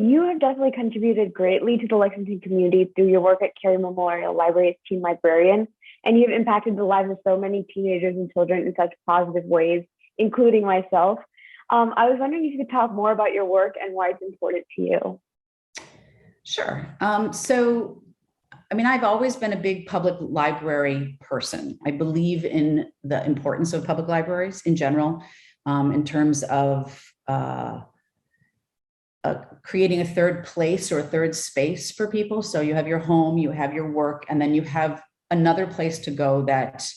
You have definitely contributed greatly to the Lexington community through your work at Cary Memorial Library as teen librarian, and you have impacted the lives of so many teenagers and children in such positive ways, including myself. I was wondering if you could talk more about your work and why it's important to you. Sure. I mean, I've always been a big public library person. I believe in the importance of public libraries in general, in terms of creating a third place or a third space for people. So you have your home, you have your work, and then you have another place to go that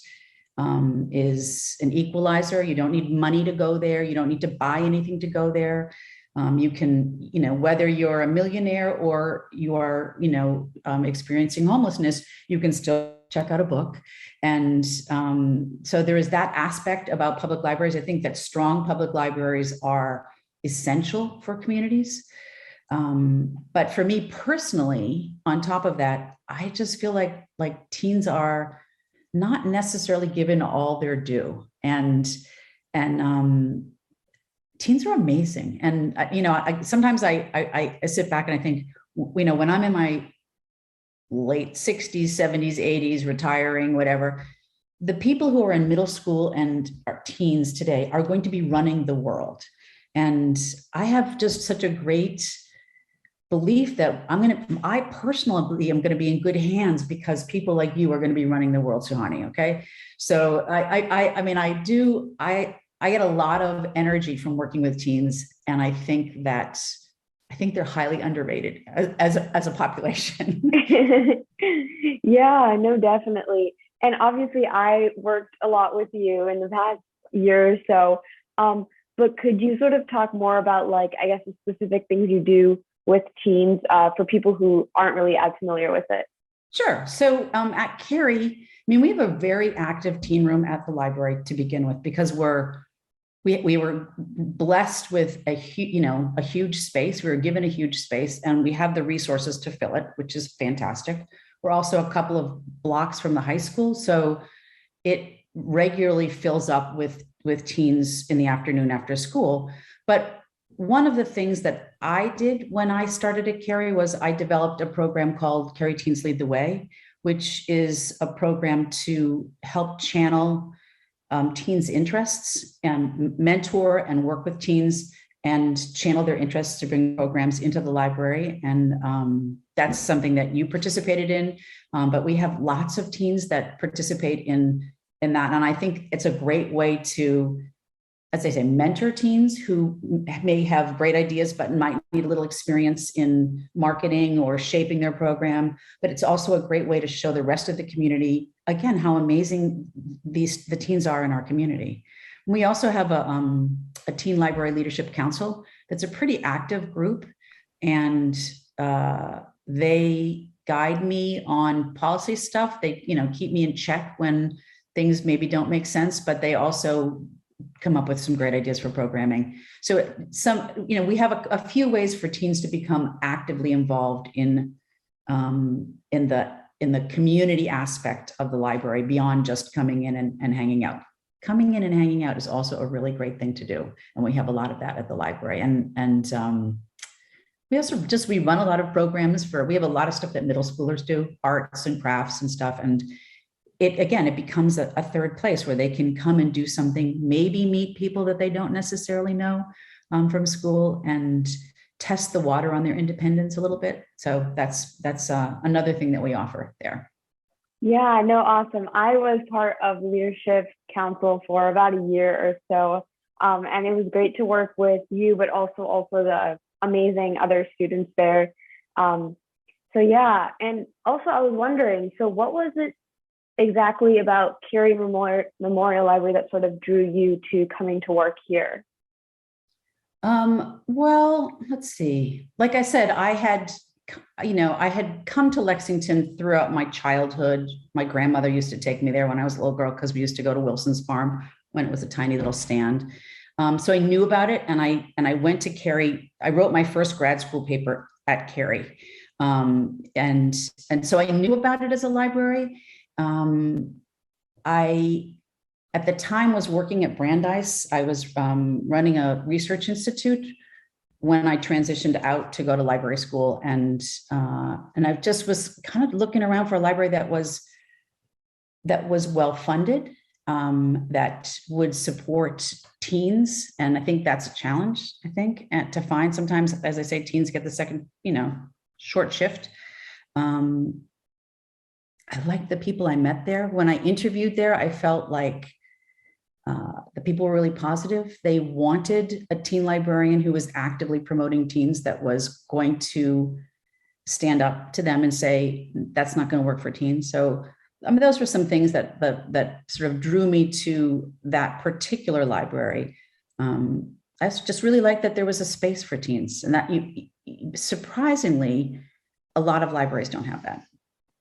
is an equalizer. You don't need money to go there. You don't need to buy anything to go there. You can, whether you're a millionaire or you are, experiencing homelessness, you can still check out a book. And so there is that aspect about public libraries. I think that strong public libraries are essential for communities. But for me personally, on top of that, I just feel like teens are not necessarily given all their due. And teens are amazing. And, sometimes I sit back and I think, when I'm in my late 60s, 70s, 80s, retiring, whatever, the people who are in middle school and are teens today are going to be running the world. And I have just such a great belief that I personally am going to be in good hands because people like you are going to be running the world, Suhani. Okay. So I get a lot of energy from working with teens. And I think they're highly underrated as a population. Yeah, no, definitely. And obviously I worked a lot with you in the past year or so. But could you sort of talk more about, I guess, the specific things you do with teens for people who aren't really as familiar with it? Sure. So at Cary, we have a very active teen room at the library to begin with, because we were blessed with a huge space. We were given a huge space, and we have the resources to fill it, which is fantastic. We're also a couple of blocks from the high school, so it regularly fills up with teens in the afternoon after school. But one of the things that I did when I started at Cary was I developed a program called Cary Teens Lead the Way, which is a program to help channel teens' interests and mentor and work with teens and channel their interests to bring programs into the library. And that's something that you participated in, but we have lots of teens that participate in that. And I think it's a great way to, as I say, mentor teens who may have great ideas, but might need a little experience in marketing or shaping their program. But it's also a great way to show the rest of the community, again, how amazing the teens are in our community. We also have a Teen Library Leadership Council that's a pretty active group, and they guide me on policy stuff. They, keep me in check when things maybe don't make sense, but they also come up with some great ideas for programming. So we have a few ways for teens to become actively involved in the community aspect of the library beyond just coming in and hanging out. Coming in and hanging out is also a really great thing to do. And we have a lot of that at the library. And we also we run a lot of programs we have a lot of stuff that middle schoolers do, arts and crafts and stuff. And it becomes a third place where they can come and do something, maybe meet people that they don't necessarily know from school, and test the water on their independence a little bit. So that's another thing that we offer there. Yeah, no, awesome. I was part of the leadership council for about a year or so. And it was great to work with you, but also the amazing other students there. So yeah, and also I was wondering, so what was it exactly about Cary Memorial Library that sort of drew you to coming to work here? Well, let's see. Like I said, I had come to Lexington throughout my childhood. My grandmother used to take me there when I was a little girl, because we used to go to Wilson's Farm when it was a tiny little stand. So I knew about it, and I went to Cary. I wrote my first grad school paper at Cary. And so I knew about it as a library. I, at the time, was working at Brandeis. I was running a research institute when I transitioned out to go to library school, and I just was kind of looking around for a library that was well funded, that would support teens. And I think that's a challenge, I think, and to find. Sometimes, as I say, teens get the second, short shift. I liked the people I met there. When I interviewed there, I felt like the people were really positive. They wanted a teen librarian who was actively promoting teens, that was going to stand up to them and say, that's not going to work for teens. So, I mean, those were some things that sort of drew me to that particular library. I just really liked that there was a space for teens, and that surprisingly, a lot of libraries don't have that.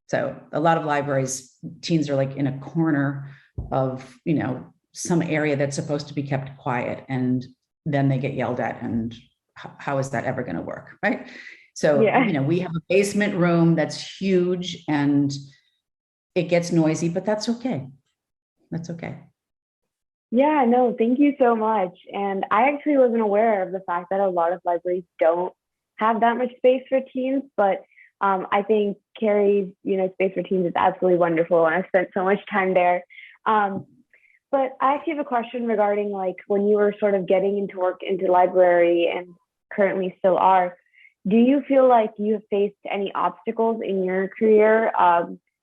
So a lot of libraries, teens are like in a corner of, some area that's supposed to be kept quiet, and then they get yelled at, and how is that ever going to work, right? So, we have a basement room that's huge, and it gets noisy, but that's okay. That's okay. Yeah, no, thank you so much. And I actually wasn't aware of the fact that a lot of libraries don't have that much space for teens, but I think Carrie's, space for teens is absolutely wonderful, and I've spent so much time there. But I actually have a question regarding, like, when you were sort of getting into work into library and currently still are, do you feel like you have faced any obstacles in your career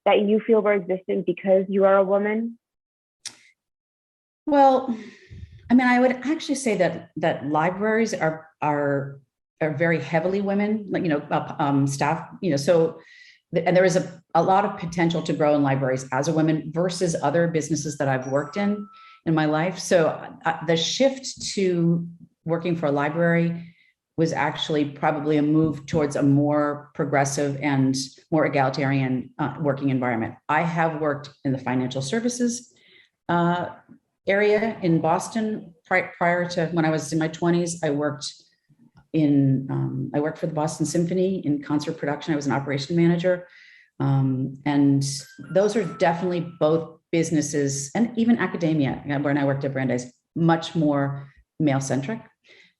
that you feel were existent because you are a woman? Well, I mean, I would actually say that libraries are very heavily women, like, staff, so, and there is a lot of potential to grow in libraries as a woman versus other businesses that I've worked in my life. So the shift to working for a library was actually probably a move towards a more progressive and more egalitarian working environment. I have worked in the financial services area in Boston prior to when I was in my 20s. I worked for the Boston Symphony in concert production. I was an operation manager. And those are definitely both businesses, and even academia, when I worked at Brandeis, much more male-centric.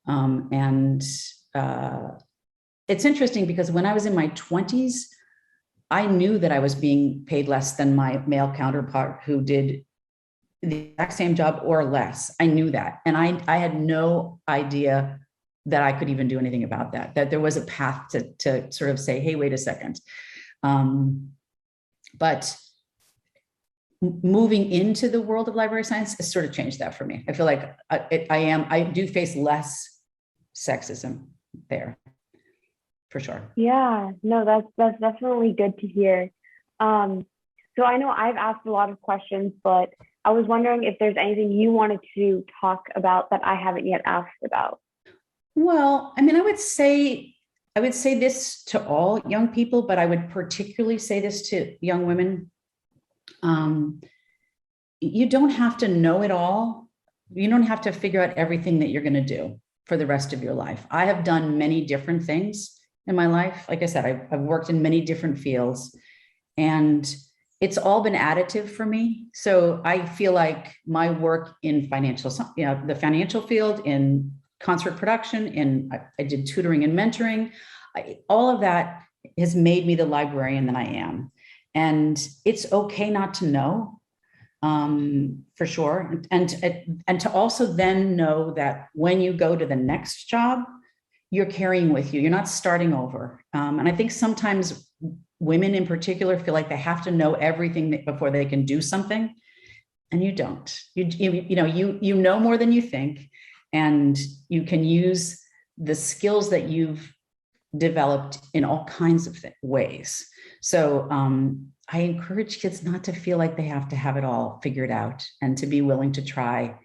And it's interesting because when I was in my 20s, I knew that I was being paid less than my male counterpart who did the exact same job or less. I knew that. And I had no idea that I could even do anything about that there was a path to sort of say, hey, wait a second. But moving into the world of library science has sort of changed that for me. I feel like I do face less sexism there, for sure. Yeah, no, that's definitely good to hear. So I know I've asked a lot of questions, but I was wondering if there's anything you wanted to talk about that I haven't yet asked about. Well, I mean, I would say this to all young people, but I would particularly say this to young women. You don't have to know it all. You don't have to figure out everything that you're going to do for the rest of your life. I have done many different things in my life. Like I said, I've worked in many different fields, and it's all been additive for me. So I feel like my work in the financial field, in concert production, I did tutoring and mentoring. All of that has made me the librarian that I am. And it's okay not to know, for sure. And to also then know that when you go to the next job, you're carrying with you, you're not starting over. And I think sometimes women in particular feel like they have to know everything before they can do something. And you don't. You know more than you think, and you can use the skills that you've developed in all kinds of ways. So I encourage kids not to feel like they have to have it all figured out, and to be willing to try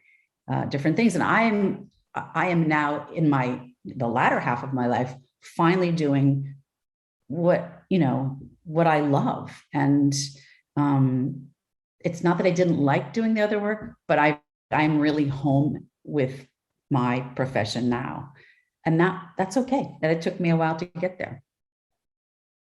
different things. And I am now in the latter half of my life finally doing what I love. And it's not that I didn't like doing the other work, but I'm really home with my profession now. And that's okay. That it took me a while to get there.